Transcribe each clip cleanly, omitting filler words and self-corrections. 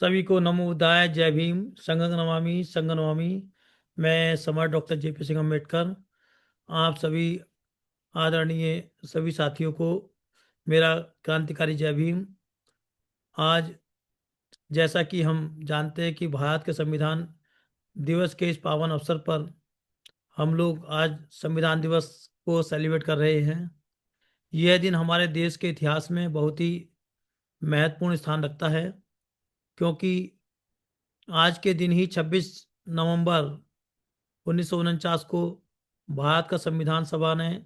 सभी को नमो बुद्धाय, जय भीम, संघं नमामि संघं नमामि। मैं सम्राट डॉक्टर जेपी सिंह अम्बेडकर आप सभी आदरणीय सभी साथियों को मेरा क्रांतिकारी जय भीम। आज जैसा कि हम जानते हैं कि भारत के संविधान दिवस के इस पावन अवसर पर हम लोग आज संविधान दिवस को सेलिब्रेट कर रहे हैं। यह दिन हमारे देश के इतिहास में बहुत ही महत्वपूर्ण स्थान रखता है, क्योंकि आज के दिन ही 26 नवंबर 1949 को भारत का संविधान सभा ने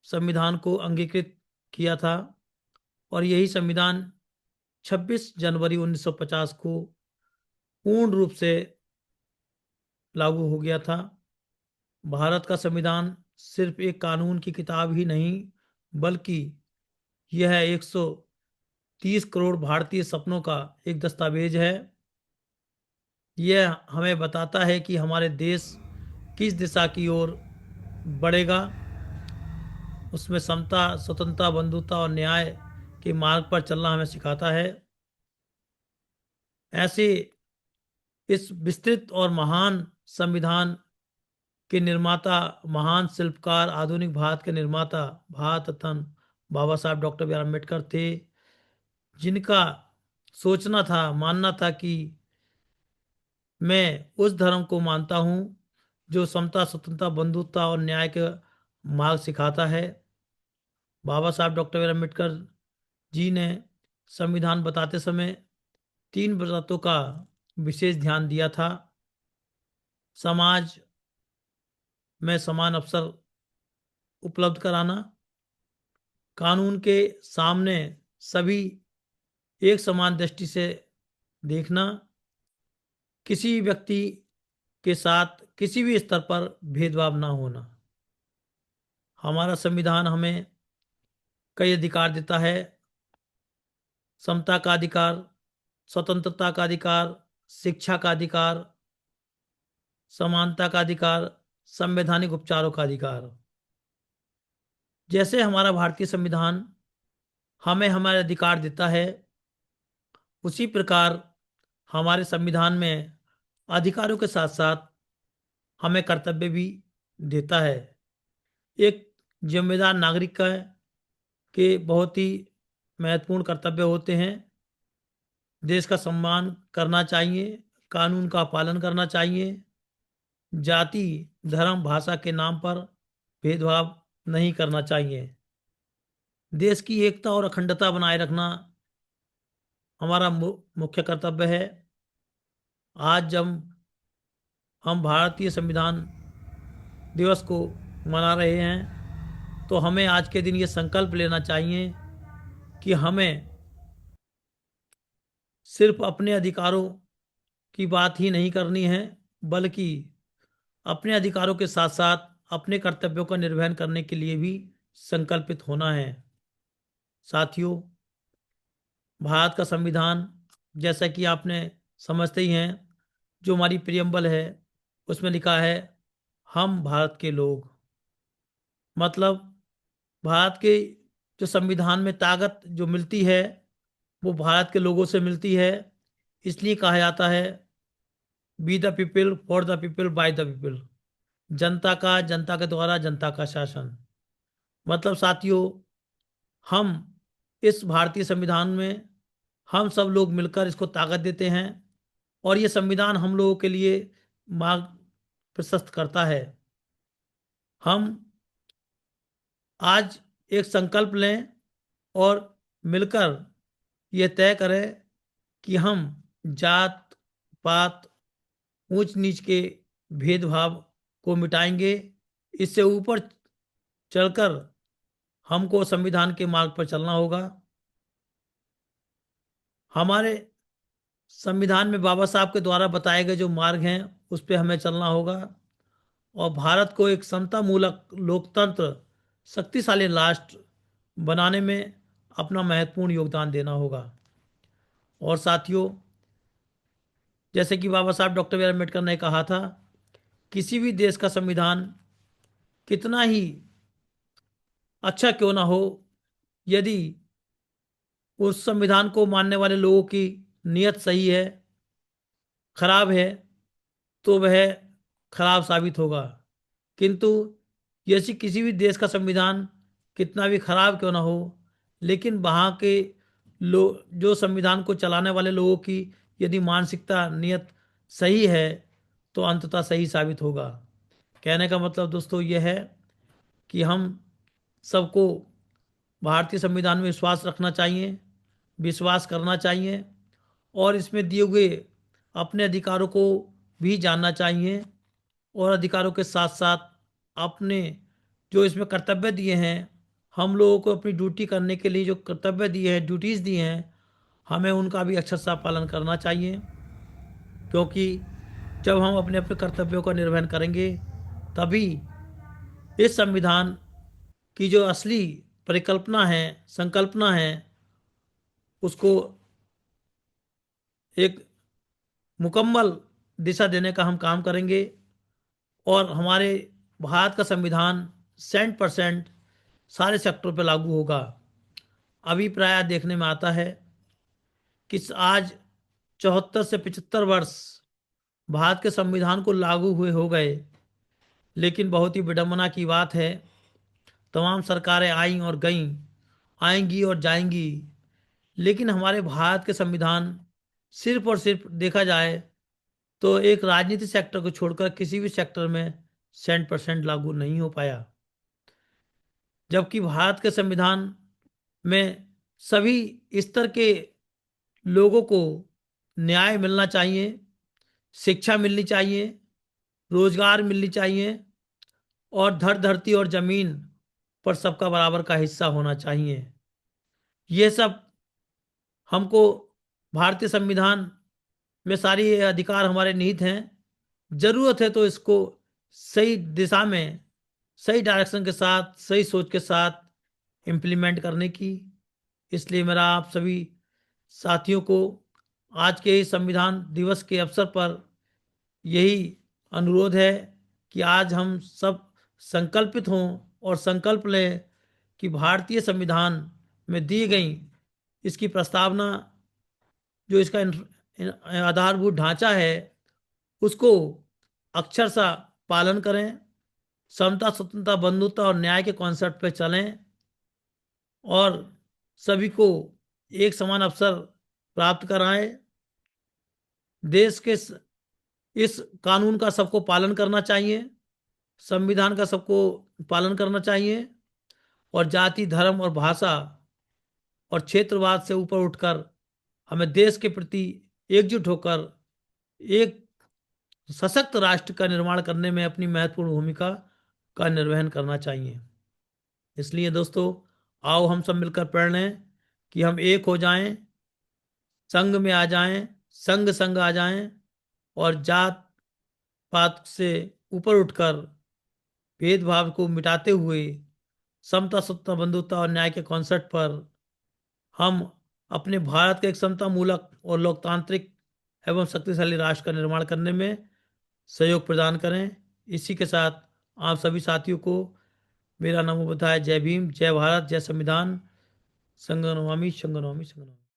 संविधान को अंगीकृत किया था और यही संविधान 26 जनवरी 1950 को पूर्ण रूप से लागू हो गया था। भारत का संविधान सिर्फ एक कानून की किताब ही नहीं, बल्कि यह 130 करोड़ भारतीय सपनों का एक दस्तावेज है। यह हमें बताता है कि हमारे देश किस दिशा की ओर बढ़ेगा। उसमें समता, स्वतंत्रता, बंधुता और न्याय के मार्ग पर चलना हमें सिखाता है। ऐसे इस विस्तृत और महान संविधान के निर्माता, महान शिल्पकार, आधुनिक भारत के निर्माता भारत रत्न बाबा साहब डॉक्टर बी आर अम्बेडकर थे, जिनका सोचना था, मानना था कि मैं उस धर्म को मानता हूं जो समता, स्वतंत्रता, बंधुता और न्याय के मार्ग सिखाता है। बाबा साहब doctor B are Ambedkar ji ने संविधान बताते समय 3 बातों का विशेष ध्यान दिया था। समाज में समान अवसर उपलब्ध कराना, कानून के सामने सभी एक समान दृष्टि से देखना, किसी व्यक्ति के साथ किसी भी स्तर पर भेदभाव ना होना। हमारा संविधान हमें कई अधिकार देता है। समता का अधिकार, स्वतंत्रता का अधिकार, शिक्षा का अधिकार, समानता का अधिकार, संवैधानिक उपचारों का अधिकार। जैसे हमारा भारतीय संविधान हमें हमारे अधिकार देता है, उसी प्रकार हमारे संविधान में अधिकारों के साथ साथ हमें कर्तव्य भी देता है। एक जिम्मेदार नागरिक का के बहुत ही महत्वपूर्ण कर्तव्य होते हैं। देश का सम्मान करना चाहिए, कानून का पालन करना चाहिए, जाति, धर्म, भाषा के नाम पर भेदभाव नहीं करना चाहिए। देश की एकता और अखंडता बनाए रखना हमारा मुख्य कर्तव्य है। आज जब हम भारतीय संविधान दिवस को मना रहे हैं, तो हमें आज के दिन ये संकल्प लेना चाहिए कि हमें सिर्फ अपने अधिकारों की बात ही नहीं करनी है, बल्कि अपने अधिकारों के साथ साथ अपने कर्तव्यों का निर्वहन करने के लिए भी संकल्पित होना है। साथियों, भारत का संविधान, जैसा कि आपने समझते ही हैं, जो हमारी प्रियम्बल है उसमें लिखा है हम भारत के लोग। मतलब भारत के जो संविधान में ताकत जो मिलती है वो भारत के लोगों से मिलती है। इसलिए कहा जाता है be the people, for the people, by the people. जनता का, जनता के द्वारा, जनता का शासन। मतलब साथियों, हम इस भारतीय संविधान में हम सब लोग मिलकर इसको ताकत देते हैं और ये संविधान हम लोगों के लिए मार्ग प्रशस्त करता है। हम आज एक संकल्प लें और मिलकर ये तय करें कि हम जात पात, ऊंच नीच के भेदभाव को मिटाएंगे। इससे ऊपर चलकर हमको संविधान के मार्ग पर चलना होगा। हमारे संविधान में बाबा साहब के द्वारा बताए गए जो मार्ग हैं उस पर हमें चलना होगा और भारत को एक समता मूलक लोकतंत्र, शक्तिशाली राष्ट्र बनाने में अपना महत्वपूर्ण योगदान देना होगा। और साथियों, जैसे कि बाबा साहब डॉक्टर बी आर अम्बेडकर ने कहा था, किसी भी देश का संविधान कितना ही अच्छा क्यों ना हो, यदि उस संविधान को मानने वाले लोगों की नियत सही है, खराब है, तो वह खराब साबित होगा। किंतु यदि किसी भी देश का संविधान कितना भी खराब क्यों ना हो, लेकिन वहाँ के जो संविधान को चलाने वाले लोगों की यदि मानसिकता, नियत सही है, तो अंततः सही साबित होगा। कहने का मतलब दोस्तों यह है कि हम सबको भारतीय संविधान में विश्वास रखना चाहिए, विश्वास करना चाहिए, और इसमें दिए हुए अपने अधिकारों को भी जानना चाहिए, और अधिकारों के साथ साथ अपने जो इसमें कर्तव्य दिए हैं, हम लोगों को अपनी ड्यूटी करने के लिए जो कर्तव्य दिए हैं, ड्यूटीज़ दिए हैं, हमें उनका भी अक्षरशः पालन करना चाहिए। क्योंकि जब हम अपने अपने कर्तव्यों का निर्वहन करेंगे, तभी इस संविधान की जो असली परिकल्पना है, संकल्पना है, उसको एक मुकम्मल दिशा देने का हम काम करेंगे, और हमारे भारत का संविधान 100% सारे सेक्टरों पर लागू होगा। अभी प्राय देखने में आता है कि आज 74 से 75 वर्ष भारत के संविधान को लागू हुए हो गए, लेकिन बहुत ही विडंबना की बात है, तमाम सरकारें आईं और गईं, आएंगी और जाएंगी, लेकिन हमारे भारत के संविधान सिर्फ और सिर्फ देखा जाए तो एक राजनीतिक सेक्टर को छोड़कर किसी भी सेक्टर में 100% लागू नहीं हो पाया। जबकि भारत के संविधान में सभी स्तर के लोगों को न्याय मिलना चाहिए, शिक्षा मिलनी चाहिए, रोजगार मिलनी चाहिए, और धर धरती और जमीन पर सबका बराबर का हिस्सा होना चाहिए। ये सब हमको भारतीय संविधान में सारी ये अधिकार हमारे निहित हैं। जरूरत है तो इसको सही दिशा में, सही डायरेक्शन के साथ, सही सोच के साथ इम्प्लीमेंट करने की। इसलिए मेरा आप सभी साथियों को आज के इस संविधान दिवस के अवसर पर यही अनुरोध है कि आज हम सब संकल्पित हों और संकल्प लें कि भारतीय संविधान में दी गई इसकी प्रस्तावना, जो इसका आधारभूत ढांचा है, उसको अक्षरशः पालन करें, समता, स्वतंत्रता, बंधुता और न्याय के कॉन्सेप्ट पे चलें, और सभी को एक समान अवसर प्राप्त कराएं। देश के इस कानून का सबको पालन करना चाहिए, संविधान का सबको पालन करना चाहिए, और जाति, धर्म और भाषा और क्षेत्रवाद से ऊपर उठकर हमें देश के प्रति एकजुट होकर एक सशक्त राष्ट्र का निर्माण करने में अपनी महत्वपूर्ण भूमिका का निर्वहन करना चाहिए। इसलिए दोस्तों, आओ हम सब मिलकर प्रण लें कि हम एक हो जाएं, संघ में आ जाएं, संग संग आ जाएं, और जात पात से ऊपर उठकर भेदभाव को मिटाते हुए समता, सत्ता, बंधुता और न्याय के कॉन्सेप्ट पर हम अपने भारत के एक समता मूलक और लोकतांत्रिक एवं शक्तिशाली राष्ट्र का निर्माण करने में सहयोग प्रदान करें। इसी के साथ आप सभी साथियों को मेरा नमो बुद्धाय, जय भीम, जय भारत, जय संविधान, संग नमामि, संग नमामि, संग नमामि।